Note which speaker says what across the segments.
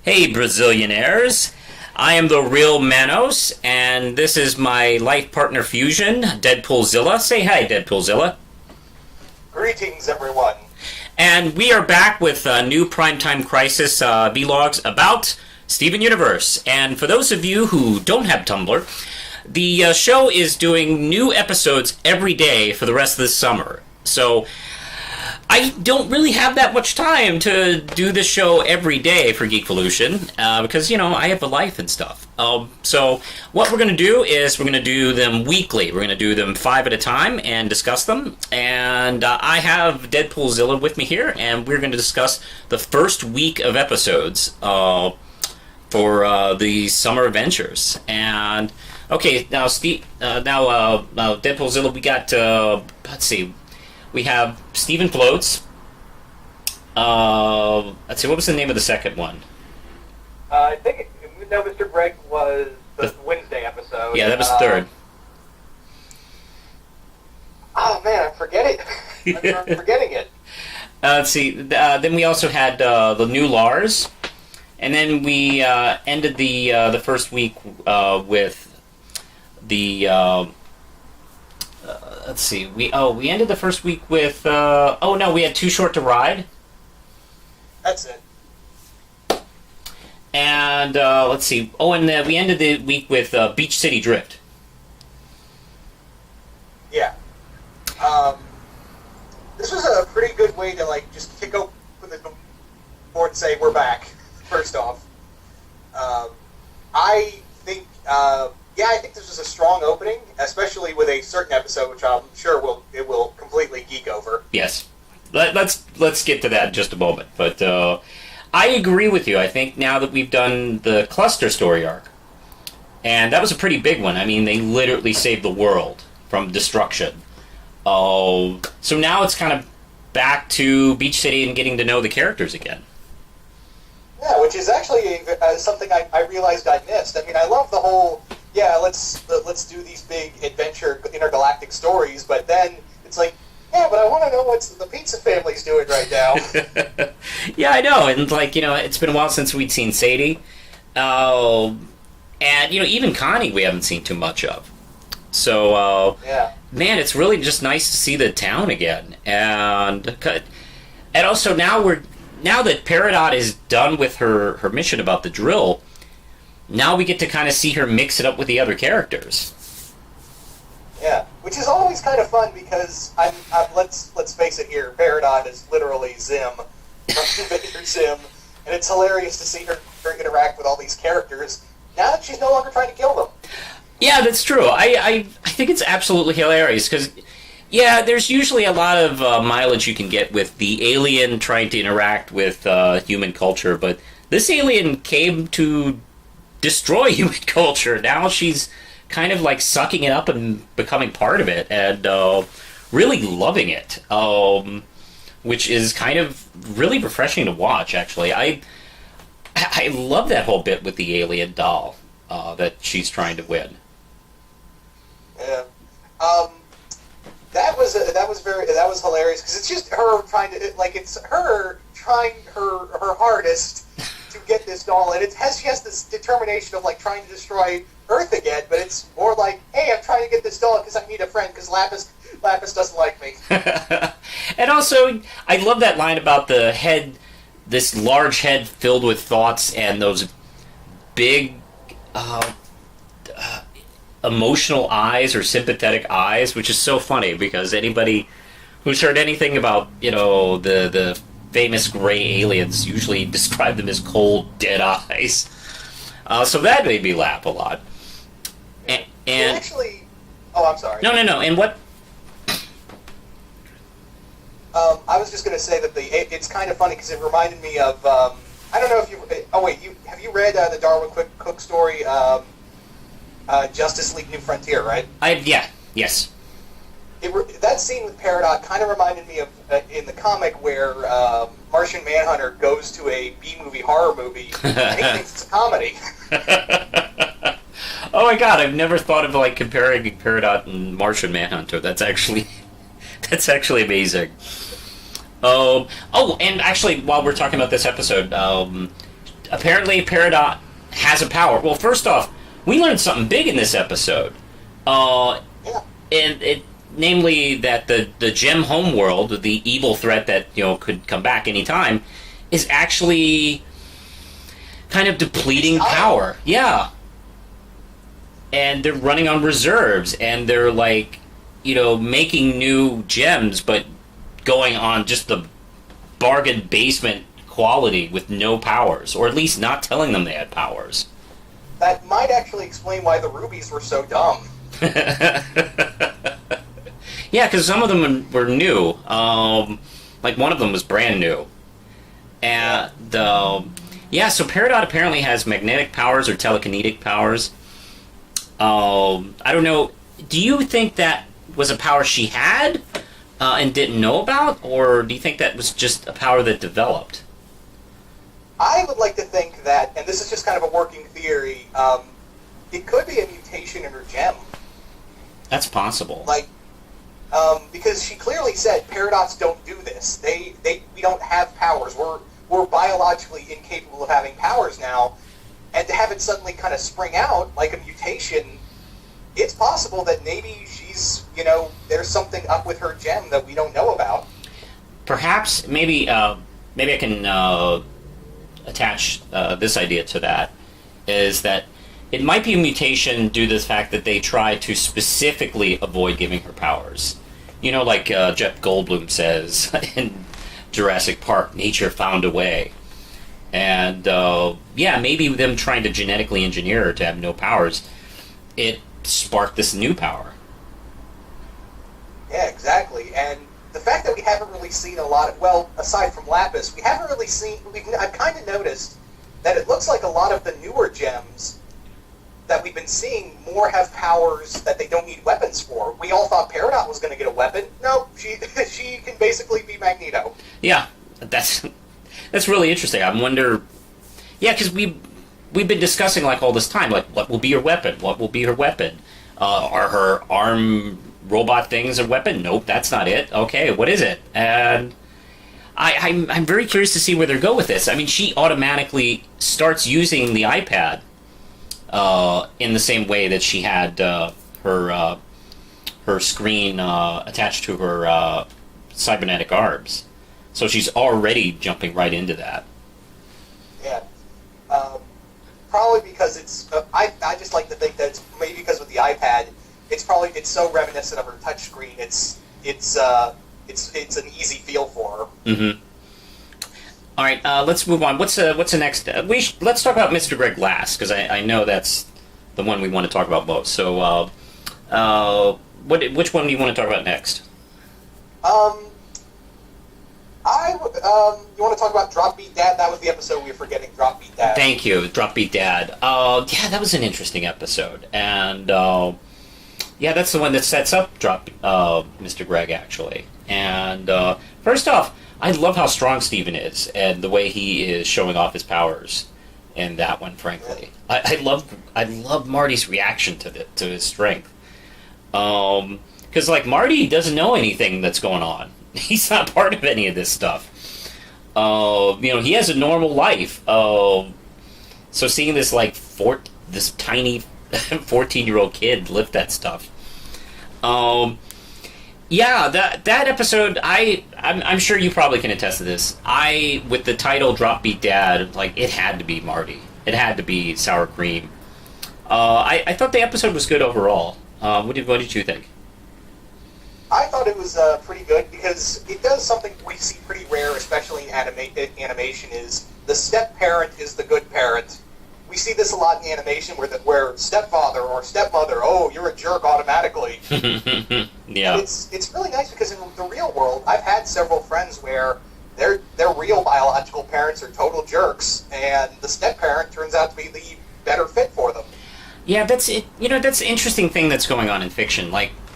Speaker 1: Hey, Brazilianaires. I am the Real Manos, and this is my life partner fusion, Deadpoolzilla. Say hi, Deadpoolzilla.
Speaker 2: Greetings, everyone.
Speaker 1: And we are back with a new Primetime Crisis vlogs about Steven Universe. And for those of you who don't have Tumblr, the show is doing new episodes every day for the rest of the summer. So I don't really have that much time to do this show every day for Geekvolution, because, I have a life and stuff. So what we're going to do is we're going to do them weekly. We're going to do them 5 at a time and discuss them. And I have Deadpoolzilla with me here, and we're going to discuss the first week of episodes for the summer adventures. And, okay, now, Deadpoolzilla, we got, let's see. We have Stephen Floats. Let's see, what was the name of the second one?
Speaker 2: I think Mr. Greg was the Wednesday episode.
Speaker 1: Yeah, that was the third.
Speaker 2: Oh man, I'm forgetting it.
Speaker 1: Let's see. Then we also had the new Lars, and then we ended the first week with the. Let's see. We ended the first week with. We had Too Short to Ride.
Speaker 2: That's it.
Speaker 1: And let's see. And we ended the week with Beach City Drift.
Speaker 2: Yeah. This was a pretty good way to just kick open the board and say we're back. First off, I think. I think this was a strong opening, especially with a certain episode, which I'm sure it will completely geek over.
Speaker 1: Yes, let's get to that in just a moment. But I agree with you. I think now that we've done the cluster story arc, and that was a pretty big one. I mean, they literally saved the world from destruction. So now it's kind of back to Beach City and getting to know the characters again.
Speaker 2: Yeah, which is actually something I realized I missed. I mean, I love the whole. Yeah, let's do these big adventure intergalactic stories, but then it's like, yeah, but I want to know what the pizza family's doing right now.
Speaker 1: Yeah, I know, and it's been a while since we'd seen Sadie, and even Connie we haven't seen too much of. So
Speaker 2: yeah,
Speaker 1: man, it's really just nice to see the town again, and also now that Peridot is done with her mission about the drill. Now we get to kind of see her mix it up with the other characters.
Speaker 2: Yeah, which is always kind of fun because let's face it here, Peridot is literally Zim from Invader Zim, and it's hilarious to see her interact with all these characters now that she's no longer trying to kill them.
Speaker 1: Yeah, that's true. I think it's absolutely hilarious because, yeah, there's usually a lot of mileage you can get with the alien trying to interact with human culture, but this alien came to destroy human culture. Now she's kind of sucking it up and becoming part of it and really loving it, which is kind of really refreshing to watch, actually. I love that whole bit with the alien doll that she's trying to win.
Speaker 2: Yeah. That was hilarious because it's just her trying to it's her trying her hardest to get this doll, and she has this determination of trying to destroy Earth again, but it's more like, hey, I'm trying to get this doll because I need a friend because Lapis doesn't like me.
Speaker 1: And also, I love that line about the head, this large head filled with thoughts and those big emotional eyes or sympathetic eyes, which is so funny because anybody who's heard anything about the famous gray aliens usually describe them as cold, dead eyes. So that made me laugh a lot. And
Speaker 2: actually, I'm sorry.
Speaker 1: No. And what?
Speaker 2: I was just going to say that it's kind of funny because it reminded me of. I don't know if you. Oh wait, have you read the Darwin Cook story, Justice League: New Frontier? Right.
Speaker 1: Yes.
Speaker 2: That scene with Peridot kind of reminded me of in the comic where Martian Manhunter goes to a B-movie horror movie and he thinks it's a comedy.
Speaker 1: Oh my god, I've never thought of comparing Peridot and Martian Manhunter. That's actually amazing. And actually, while we're talking about this episode, apparently Peridot has a power. Well, first off, we learned something big in this episode. Namely that the Gem homeworld, the evil threat that could come back anytime, is actually kind of depleting power. Yeah. And they're running on reserves, and they're making new gems, but going on just the bargain basement quality with no powers, or at least not telling them they had powers.
Speaker 2: That might actually explain why the rubies were so dumb.
Speaker 1: Yeah, because some of them were new. One of them was brand new. And, so Peridot apparently has magnetic powers or telekinetic powers. I don't know. Do you think that was a power she had and didn't know about? Or do you think that was just a power that developed?
Speaker 2: I would like to think that, and this is just kind of a working theory, it could be a mutation in her gem.
Speaker 1: That's possible.
Speaker 2: Because she clearly said Peridots don't do this. We don't have powers. We're biologically incapable of having powers now. And to have it suddenly kind of spring out like a mutation, it's possible that maybe she's, there's something up with her gem that we don't know about.
Speaker 1: Perhaps, maybe I can attach this idea to that, is that it might be a mutation due to the fact that they try to specifically avoid giving her powers. Jeff Goldblum says in Jurassic Park, nature found a way. And, maybe them trying to genetically engineer her to have no powers, it sparked this new power.
Speaker 2: Yeah, exactly. And the fact that we haven't really seen a lot of, aside from Lapis, we haven't really seen, I've kind of noticed that it looks like a lot of the newer gems that we've been seeing more have powers that they don't need weapons for. We all thought Peridot was going to get a weapon. No, she can basically be Magneto.
Speaker 1: Yeah, that's really interesting. I wonder... Yeah, because we've been discussing, all this time, what will be her weapon? What will be her weapon? Are her arm robot things a weapon? Nope, that's not it. Okay, what is it? And I'm very curious to see where they go with this. I mean, she automatically starts using the iPad in the same way that she had her screen attached to her cybernetic arms. So she's already jumping right into that.
Speaker 2: Yeah. Probably because it's... I just like to think that it's maybe because with the iPad, it's so reminiscent of her touchscreen. It's an easy feel for her.
Speaker 1: Mm-hmm. All right, let's move on. What's the next? Let's talk about Mr. Greg last, because I know that's the one we want to talk about most. So, which one do you want to talk about next?
Speaker 2: You want to talk about Drop Beat Dad? That was the episode we were forgetting. Drop Beat Dad.
Speaker 1: Thank you, Drop Beat Dad. Yeah, that was an interesting episode, and that's the one that sets up Mr. Greg actually. And first off, I love how strong Steven is and the way he is showing off his powers in that one. Frankly, I love Marty's reaction to his strength. Because Marty doesn't know anything that's going on. He's not part of any of this stuff. He has a normal life. So seeing this this tiny 14-year-old kid lift that stuff. Yeah, that episode, I'm sure you probably can attest to this. With the title Drop Beat Dad, it had to be Marty. It had to be Sour Cream. I thought the episode was good overall. What did you think?
Speaker 2: I thought it was pretty good because it does something we see pretty rare, especially in animation, is the step-parent is the good parent. We see this a lot in animation where stepfather or stepmother, oh, you're a jerk automatically.
Speaker 1: Yeah.
Speaker 2: And it's really nice because in the real world, I've had several friends where their real biological parents are total jerks, and the step-parent turns out to be the better fit for them.
Speaker 1: Yeah, that's it. That's the interesting thing that's going on in fiction.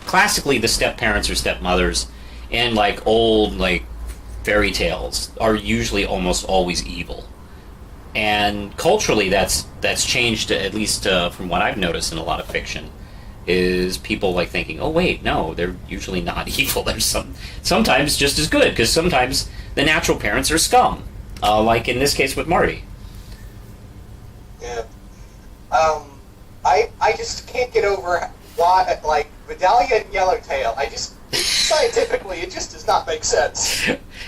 Speaker 1: Classically, the step-parents or stepmothers in, old, fairy tales are usually almost always evil. And culturally, that's changed, at least from what I've noticed in a lot of fiction, is people, thinking, oh, wait, no, they're usually not evil. They're sometimes just as good, because sometimes the natural parents are scum, like in this case with Marty.
Speaker 2: Yeah. I just can't get over why, like, Vidalia and Yellowtail. Scientifically, it just does not make sense.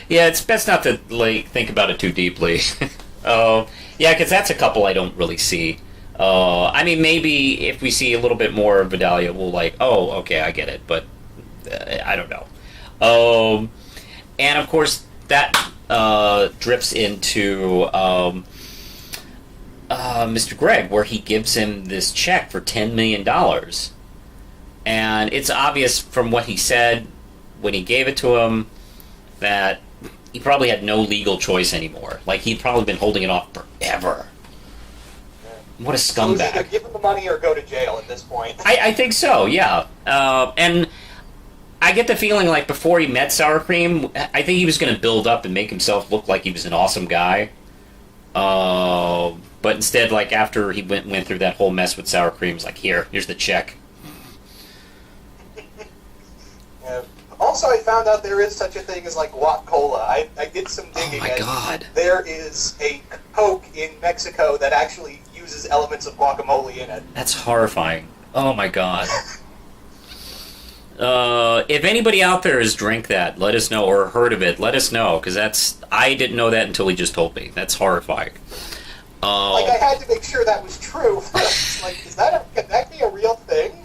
Speaker 1: Yeah, it's best not to, like, think about it too deeply. Yeah, because that's a couple I don't really see. I mean, maybe if we see a little bit more of Vidalia, we'll like, oh, okay, I get it, but I don't know. And of course, that drifts into Mr. Greg, where he gives him this check for $10 million. And it's obvious from what he said when he gave it to him that he probably had no legal choice anymore. Like, he'd probably been holding it off forever. What a scumbag.
Speaker 2: So either give him the money or go to jail at this point.
Speaker 1: I think so, yeah. And I get the feeling like before he met Sour Cream, I think he was going to build up and make himself look like he was an awesome guy. But instead, like, after he went through that whole mess with Sour Cream, he's like, here's the check.
Speaker 2: Yeah. Also, I found out there is such a thing as, like, guac cola. I did some digging.
Speaker 1: Oh, my God.
Speaker 2: There is a Coke in Mexico that actually uses elements of guacamole in it.
Speaker 1: That's horrifying. Oh, my God. If anybody out there has drank that, let us know, or heard of it, let us know, because I didn't know that until he just told me. That's horrifying.
Speaker 2: Like, I had to make sure that was true. Like, could that be a real thing?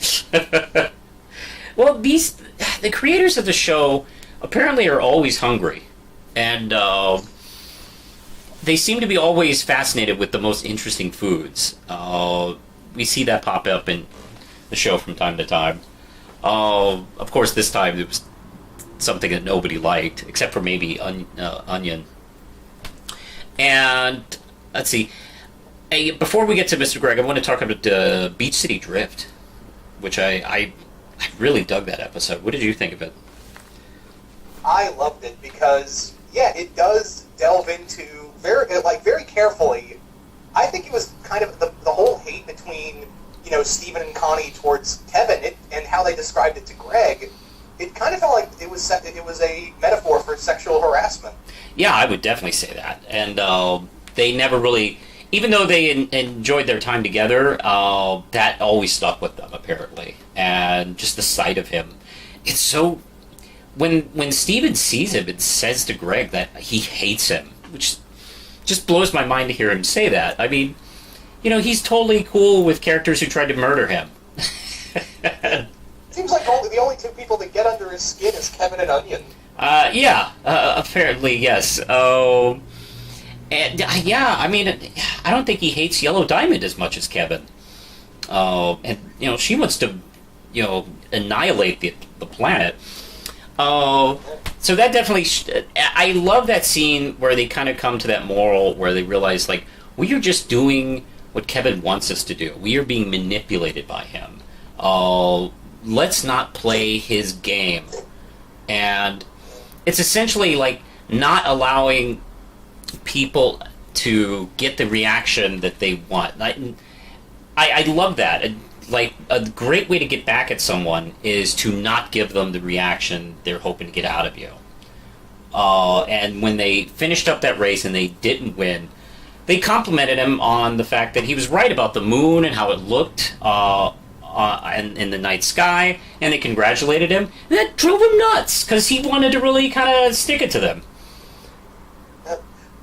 Speaker 1: Well, the creators of the show apparently are always hungry, and they seem to be always fascinated with the most interesting foods. We see that pop up in the show from time to time. Of course, this time it was something that nobody liked, except for maybe Onion. And let's see. Before we get to Mr. Greg, I want to talk about Beach City Drift, which I really dug that episode. What did you think of it?
Speaker 2: I loved it because, yeah, it does delve into very carefully. I think it was kind of the whole hate between, Steven and Connie towards Kevin and how they described it to Greg. It kind of felt like it was a metaphor for sexual harassment. Yeah,
Speaker 1: I would definitely say that. And they never really, even though they enjoyed their time together, that always stuck with them, apparently. And just the sight of him. It's so... When Steven sees him, it says to Greg that he hates him, which just blows my mind to hear him say that. I mean, he's totally cool with characters who tried to murder him.
Speaker 2: Seems like the only two people that get under his skin is Kevin and Onion.
Speaker 1: Yeah, apparently, yes. And I mean, I don't think he hates Yellow Diamond as much as Kevin. And she wants to, annihilate the planet. So that definitely. I love that scene where they kind of come to that moral where they realize, like, we are just doing what Kevin wants us to do. We are being manipulated by him. Let's not play his game. And it's essentially like not allowing people to get the reaction that they want. I love that. Like, a great way to get back at someone is to not give them the reaction they're hoping to get out of you. And when they finished up that race and they didn't win, they complimented him on the fact that he was right about the moon and how it looked in the night sky, and they congratulated him. And that drove him nuts, because he wanted to really kind of stick it to them.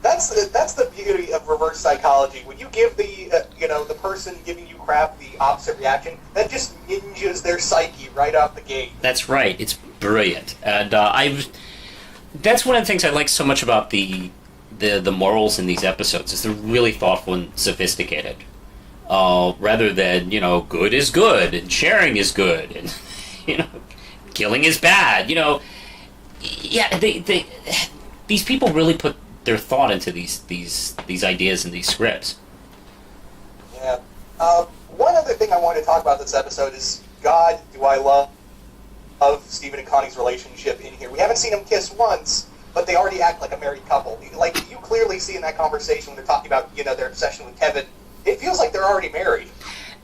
Speaker 2: That's the beauty of reverse psychology. When you give the person giving you crap the opposite reaction, that just ninjas their psyche right off the gate.
Speaker 1: That's right. It's brilliant, and that's one of the things I like so much about the morals in these episodes is they're really thoughtful and sophisticated, rather than good is good and sharing is good and killing is bad. Yeah, they these people really put their thought into these ideas and these scripts.
Speaker 2: Yeah. One other thing I wanted to talk about this episode is, God, do I love Steven and Connie's relationship in here. We haven't seen them kiss once, but they already act like a married couple. Like, you clearly see in that conversation when they're talking about, their obsession with Kevin, it feels like they're already married.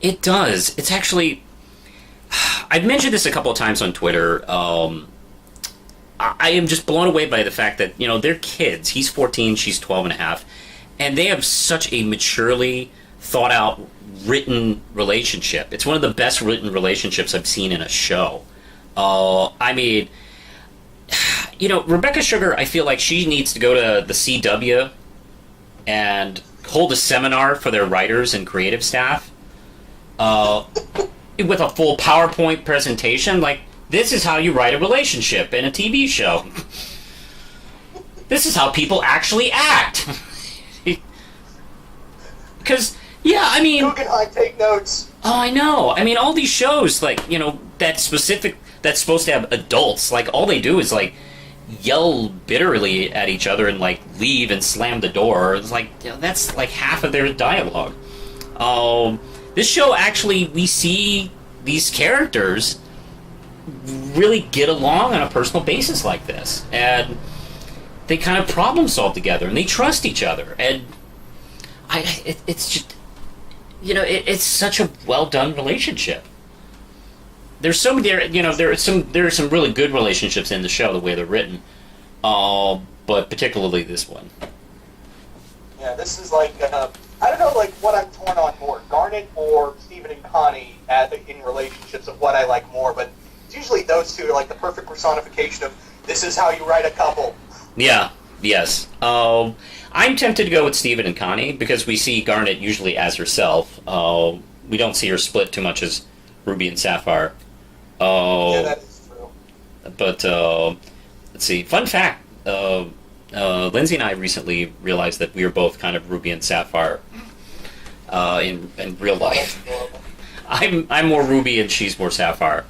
Speaker 1: It does. It's actually... I've mentioned this a couple of times on Twitter. I am just blown away by the fact that, they're kids. He's 14, she's 12 and a half. And they have such a maturely thought out written relationship. It's one of the best written relationships I've seen in a show. I mean, Rebecca Sugar, I feel like she needs to go to the CW and hold a seminar for their writers and creative staff with a full PowerPoint presentation. Like, this is how you write a relationship in a TV show. This is how people actually act. Because, yeah, I mean...
Speaker 2: Guggenheim, take notes.
Speaker 1: Oh, I know. I mean, all these shows, like, that's supposed to have adults, like, all they do is, like, yell bitterly at each other and, like, leave and slam the door. It's like, that's, like, half of their dialogue. This show, actually, we see these characters really get along on a personal basis like this. And they kind of problem solve together, and they trust each other. And it's just... it's such a well-done relationship. There are some really good relationships in the show, the way they're written, but particularly this one.
Speaker 2: Yeah, this is like I don't know, like what I'm torn on more, Garnet or Stephen and Connie in relationships of what I like more, but it's usually those two are like the perfect personification of this is how you write a couple.
Speaker 1: Yeah. Yes. I'm tempted to go with Stephen and Connie because we see Garnet usually as herself. We don't see her split too much as Ruby and Sapphire.
Speaker 2: Yeah, that is true.
Speaker 1: But let's see. Fun fact: Lindsay and I recently realized that we are both kind of Ruby and Sapphire in real life. I'm more Ruby and she's more Sapphire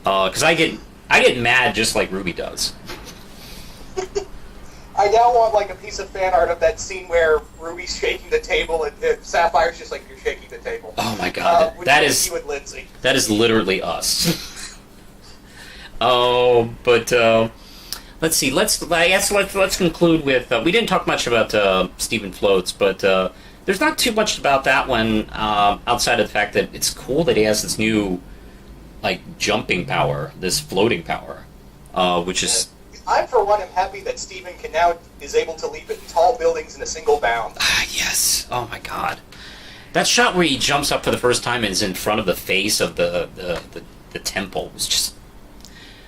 Speaker 1: because I get mad just like Ruby does.
Speaker 2: I now want like a piece of fan art of that scene where Ruby's shaking the table and Sapphire's just like, you're shaking the table.
Speaker 1: Oh my god, that is
Speaker 2: you and Lindsay.
Speaker 1: That is literally us. But let's see. Let's conclude with. We didn't talk much about Stephen Floats, but there's not too much about that one outside of the fact that it's cool that he has this new like jumping power, this floating power, which is.
Speaker 2: I, for one, am happy that Steven is able to leap at tall buildings in a single bound.
Speaker 1: Ah, yes. Oh my god. That shot where he jumps up for the first time and is in front of the face of the temple was just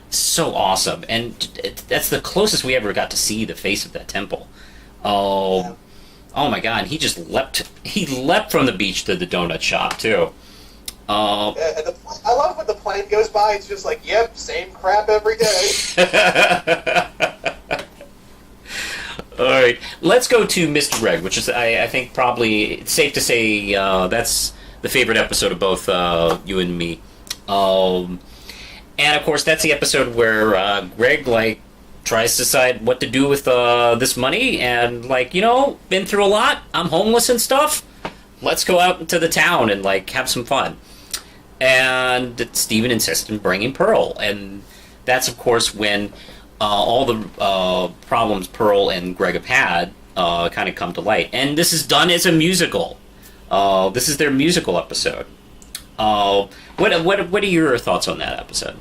Speaker 1: so awesome. And that's the closest we ever got to see the face of that temple. Oh my god. He just leapt from the beach to the donut shop, too.
Speaker 2: I love when the plane goes by, it's just like, yep, same crap every day.
Speaker 1: Alright, let's go to Mr. Greg, which is, I think, probably, it's safe to say, that's the favorite episode of both you and me. And, of course, that's the episode where Greg, like, tries to decide what to do with this money, and, like, been through a lot, I'm homeless and stuff, let's go out into the town and, like, have some fun. And Steven insists on bringing Pearl, and that's of course when all the problems Pearl and Greg have had kind of come to light. And this is done as a musical. This is their musical episode. What are your thoughts on that episode?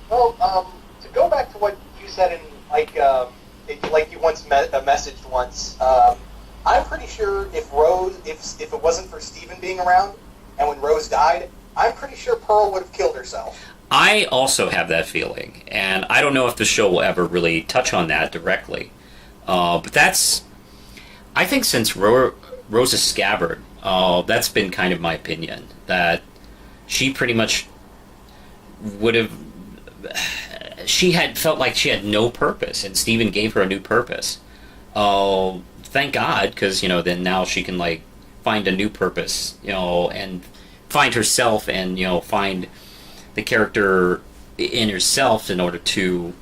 Speaker 2: Well, to go back to what you said in like you once messaged once, I'm pretty sure if it wasn't for Steven being around, and when Rose died, I'm pretty sure Pearl would have killed herself.
Speaker 1: I also have that feeling, and I don't know if the show will ever really touch on that directly. But that's... I think since Rose's Scabbard, that's been kind of my opinion, that she pretty much would have... She had felt like she had no purpose, and Steven gave her a new purpose. Thank God, because, then now she can, like, find a new purpose, and find herself and, find the character in herself in order to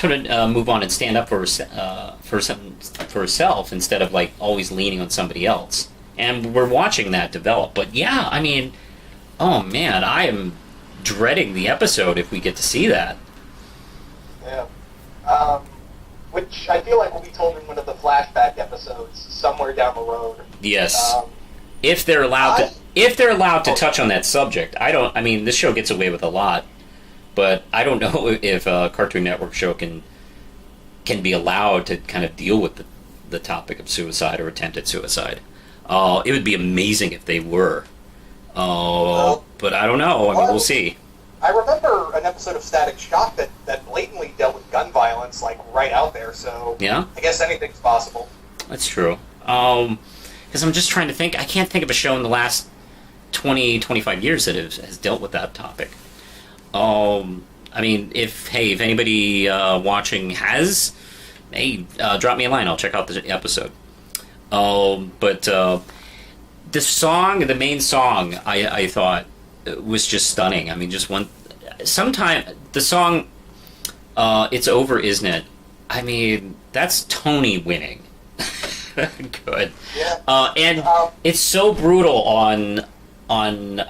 Speaker 1: move on and stand up for herself instead of, like, always leaning on somebody else. And we're watching that develop. But, yeah, I mean, oh, man, I am dreading the episode if we get to see that.
Speaker 2: Yeah. Which I feel like will be told in one of the flashback episodes somewhere down the road.
Speaker 1: Yes. If they're allowed to touch on that subject. I mean, this show gets away with a lot, but I don't know if a Cartoon Network show can be allowed to kind of deal with the topic of suicide or attempted suicide. It would be amazing if they were.
Speaker 2: Well,
Speaker 1: But I don't know. I mean, we'll see.
Speaker 2: I remember an episode of Static Shock that blatantly dealt with gun violence, like, right out there, so
Speaker 1: Yeah?
Speaker 2: I guess anything's possible.
Speaker 1: That's true. Because I'm just trying to think. I can't think of a show in the last 20, 25 years that has dealt with that topic. I mean, if anybody watching has, drop me a line. I'll check out the episode. But the song, the main song, I thought was just stunning. I mean, just one. Sometime the song, "It's Over, Isn't It?" I mean, that's Tony winning. Good.
Speaker 2: Yeah.
Speaker 1: And it's so brutal on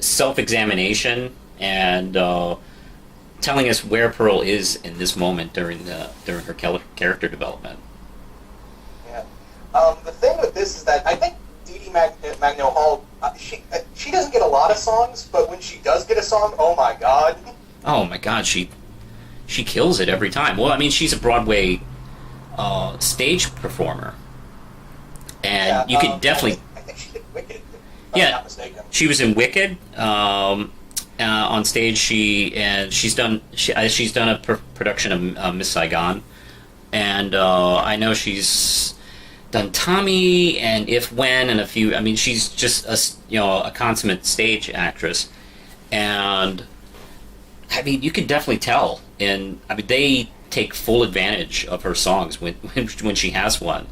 Speaker 1: self-examination and telling us where Pearl is in this moment during her character development.
Speaker 2: Yeah. The thing with this is that I think Dee Dee Magno Hall, she doesn't get a lot of songs, but when she does get a song, oh my god.
Speaker 1: Oh my god, she kills it every time. Well, I mean, she's a Broadway stage performer, and
Speaker 2: Yeah,
Speaker 1: you can definitely.
Speaker 2: I think she did Wicked. If I'm not mistaken.
Speaker 1: She was in Wicked. On stage, she's done a production of Miss Saigon, and I know she's done Tommy and If When and a few. I mean, she's just a consummate stage actress, and I mean, you can definitely tell. And I mean, they take full advantage of her songs when she has one,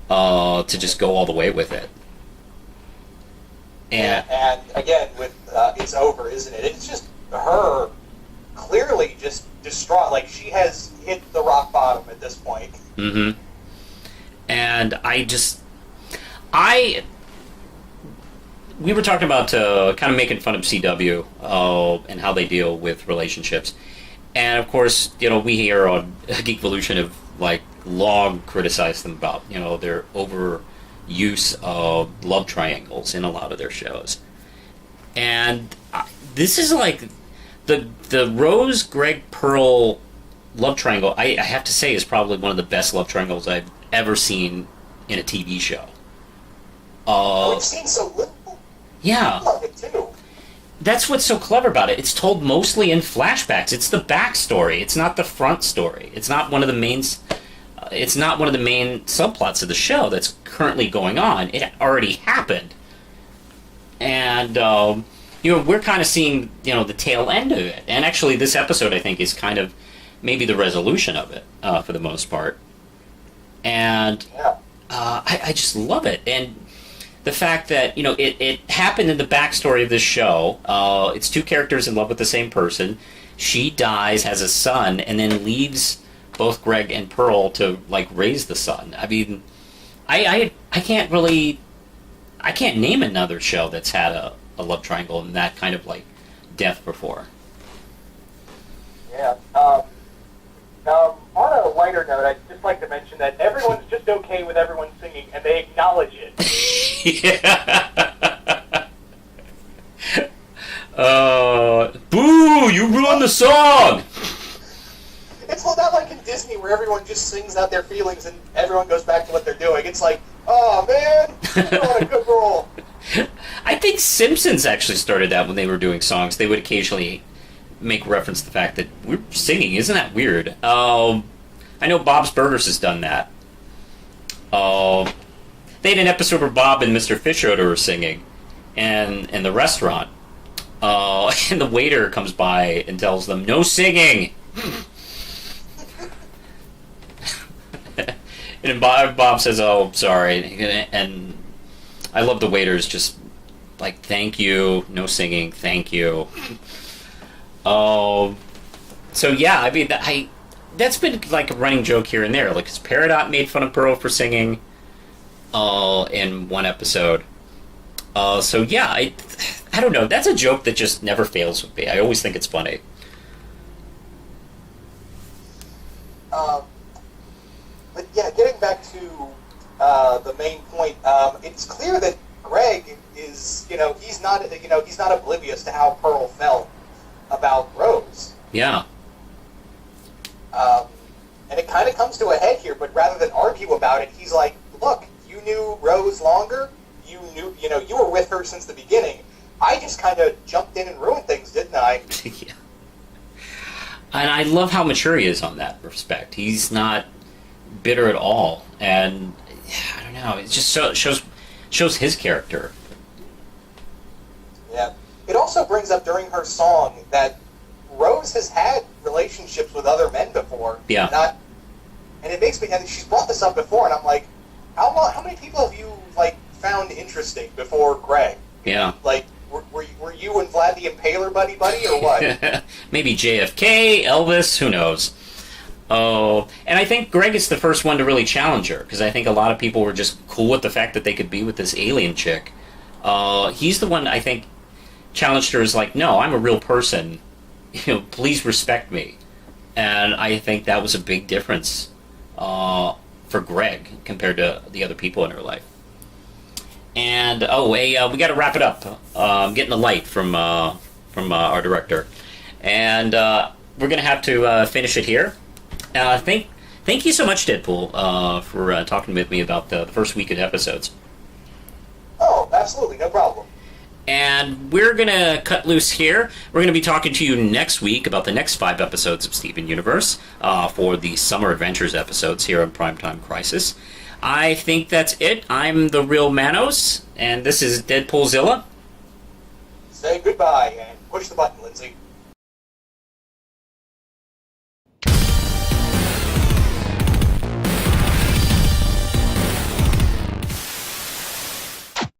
Speaker 1: to just go all the way with it.
Speaker 2: And again, with It's Over, Isn't It? It's just her clearly just distraught. Like, she has hit the rock bottom at this point.
Speaker 1: Mm-hmm. And we were talking about kind of making fun of CW and how they deal with relationships. And, of course, we here on Geekvolution have, like, long criticized them about, their overuse of love triangles in a lot of their shows. And this is like the Rose, Greg, Pearl love triangle, I have to say, is probably one of the best love triangles I've ever seen in a TV show.
Speaker 2: We've seen so little of it, too.
Speaker 1: That's what's so clever about it. It's told mostly in flashbacks. It's the backstory. It's not the front story. It's not one of the main. It's not one of the main subplots of the show that's currently going on. It already happened, and we're kind of seeing the tail end of it. And actually, this episode, I think, is kind of maybe the resolution of it for the most part. And I just love it. And the fact that it happened in the backstory of this show. It's two characters in love with the same person. She dies, has a son, and then leaves both Greg and Pearl to raise the son. I mean, I can't name another show that's had a love triangle in that kind of depth before.
Speaker 2: Yeah. On a lighter note, I'd just like to mention that everyone's just okay with everyone singing, and they acknowledge it.
Speaker 1: Yeah. Boo! You ruined the song!
Speaker 2: It's not like in Disney where everyone just sings out their feelings and everyone goes back to what they're doing. It's like, oh man, you're on a good roll.
Speaker 1: I think Simpsons actually started that when they were doing songs. They would occasionally make reference to the fact that we're singing. Isn't that weird? I know Bob's Burgers has done that. They had an episode where Bob and Mr. Fisher were singing in the restaurant. And the waiter comes by and tells them, no singing! And Bob says, oh, sorry. And I love the waiters just thank you, no singing, thank you. So yeah, I mean, that's been a running joke here and there. Because Peridot made fun of Pearl for singing in one episode. So yeah, I don't know. That's a joke that just never fails with me. I always think it's funny.
Speaker 2: But yeah, getting back to the main point, it's clear that Greg is, he's not oblivious to how Pearl felt about Rose.
Speaker 1: Yeah.
Speaker 2: And it kind of comes to a head here, but rather than argue about it, he's like, look, you knew Rose longer, you were with her since the beginning. I just kind of jumped in and ruined things, didn't I?
Speaker 1: Yeah. And I love how mature he is on that respect. He's not bitter at all, and I don't know. It just shows his character.
Speaker 2: Yeah. It also brings up during her song that Rose has had relationships with other men before.
Speaker 1: Yeah.
Speaker 2: And it makes me. And she's brought this up before, and I'm like, how many people have you found interesting before Greg?
Speaker 1: Yeah.
Speaker 2: Were you and Vlad the Impaler buddy or what?
Speaker 1: Maybe JFK, Elvis, who knows? Oh, and I think Greg is the first one to really challenge her, because I think a lot of people were just cool with the fact that they could be with this alien chick. He's the one, I think, challenged her as like, no, I'm a real person. Please respect me. And I think that was a big difference for Greg compared to the other people in her life. And we got to wrap it up. I'm getting the light from our director, and we're gonna have to finish it here. Thank you so much, Deadpool, for talking with me about the first week of episodes.
Speaker 2: Oh, absolutely, no problem.
Speaker 1: And we're gonna cut loose here. We're gonna be talking to you next week about the next 5 episodes of Steven Universe for the Summer Adventures episodes here on Primetime Crisis. I think that's it. I'm the Real Manos, and this is Deadpoolzilla.
Speaker 2: Say goodbye and push the button, Lindsay.